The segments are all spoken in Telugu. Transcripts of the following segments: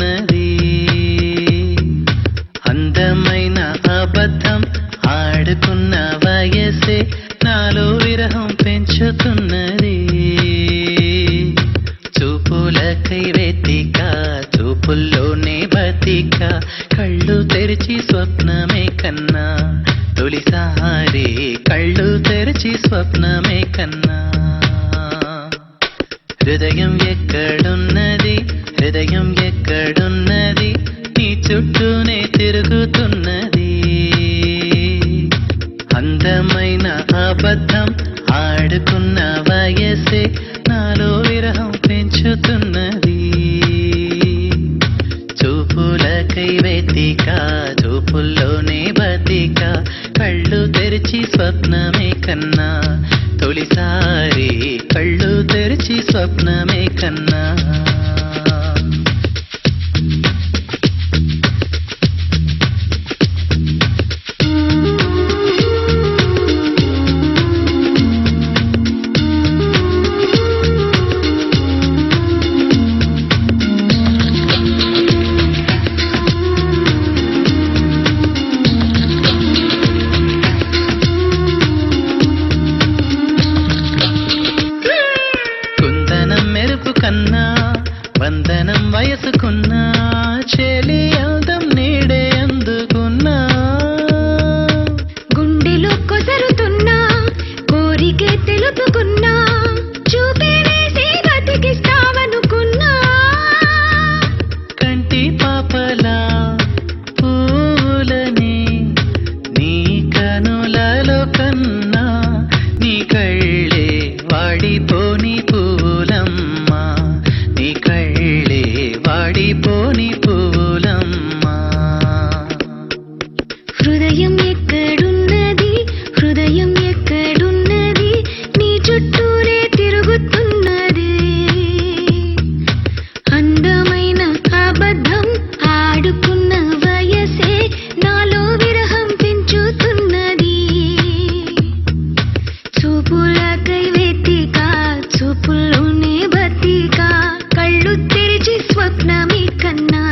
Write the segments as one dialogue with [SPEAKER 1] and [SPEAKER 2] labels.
[SPEAKER 1] తిరుగుతున్నది. అందమైన అబద్ధం ఆడుకున్న వయసే నాలో విరహం పెంచుతున్నది. చూపులకై వెతిక చూపుల్లోనే బతిక కళ్ళు తెరిచి స్వప్నమే కన్నా తొలిసారి కళ్ళు తెరిచి స్వప్నమే కన్నా. హృదయం ఎక్కడున్నది హృదయం ఎక్కడున్నది నీ చుట్టూనే తిరుగుతున్నది. అందమైన అబద్ధం ఆడుకున్న వయసే నాలో విరహం పెంచుతున్నది. చూపులకై వెతిక చూపుల్లోనే బతిక కళ్ళు తెరిచి స్వప్నమే కన్నా తొలిసారి కళ్ళు తెరిచి స్వప్నమే కన్నా. కన్నా వందనం వయసుకున్నా చెలి అందం నీడే అందుకున్నా.
[SPEAKER 2] గుండెలో కొసరుతున్నా కోరికే తెలుపుకున్నా చూపే వేసి బతికిస్తావనుకున్నా.
[SPEAKER 1] కంటి పాపలా పూలని నీ కనులలో కన్నా నీ కళ్ళే వాడిపోని పూలమ్మా నీ కళ్ళే వాడిపోని పూలమ్మా.
[SPEAKER 2] హృదయం ఎక్కడున్నది హృదయం ఎక్కడున్నది నీ చుట్టూరే తిరుగుతున్నది. అందమైన అబద్ధం ఆడుకున్న వయసే నాలో విరహం పెంచుతున్నది. చూపులకై వెతిక చూపుల్లోనే బతిక కళ్ళు తెరిచి స్వప్నమే కన్నా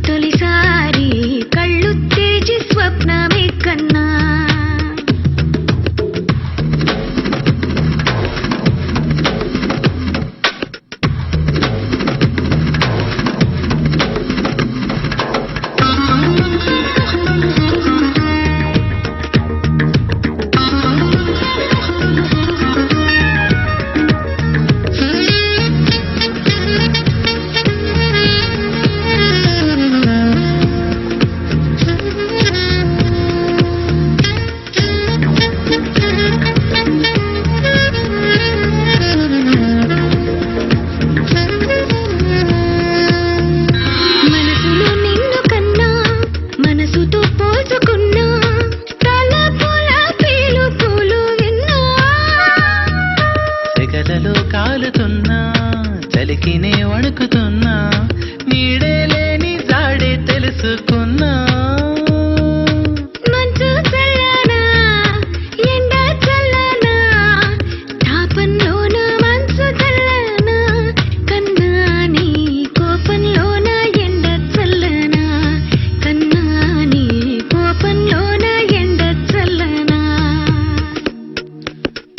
[SPEAKER 2] తొలిసారి కళ్ళు తెరిచి స్వప్నమే కన్నా.
[SPEAKER 1] సెగలలో కాలుతున్నా చలికినే వణుకుతున్నా నీడే లేని జాడే తెలుసుకున్నా.
[SPEAKER 2] మంచు చల్లనా ఎండ చల్లనా తాపంలోన మంచు చల్లనా కన్నా నీ కోపంలోన ఎండ చల్లనా కన్నా నీ కోపంలోన ఎండ చల్లనా.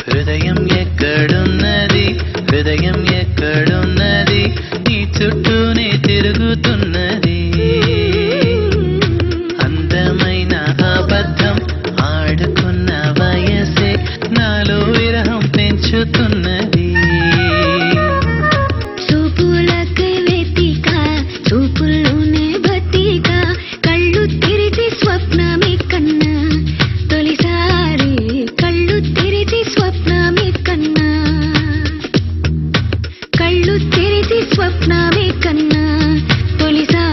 [SPEAKER 1] హృదయం ఎక్కడున్నది హృదయం ఎక్కడున్నది నీ చుట్టూనే తిరుగుతున్నది. అందమైన అబద్ధం ఆడుకున్న వయసే నాలో విరహం పెంచుతున్నది.
[SPEAKER 2] చూపులకై వెతిక చూపుల్లోనే బతిక కళ్ళు తెరిచి స్వప్నమే కన్నా తొలిసారి కళ్ళు తెరిచి స్వప్నమే కన్నా కళ్ళు తెరిచి స్వప్నమే కన్నా తొలిసారి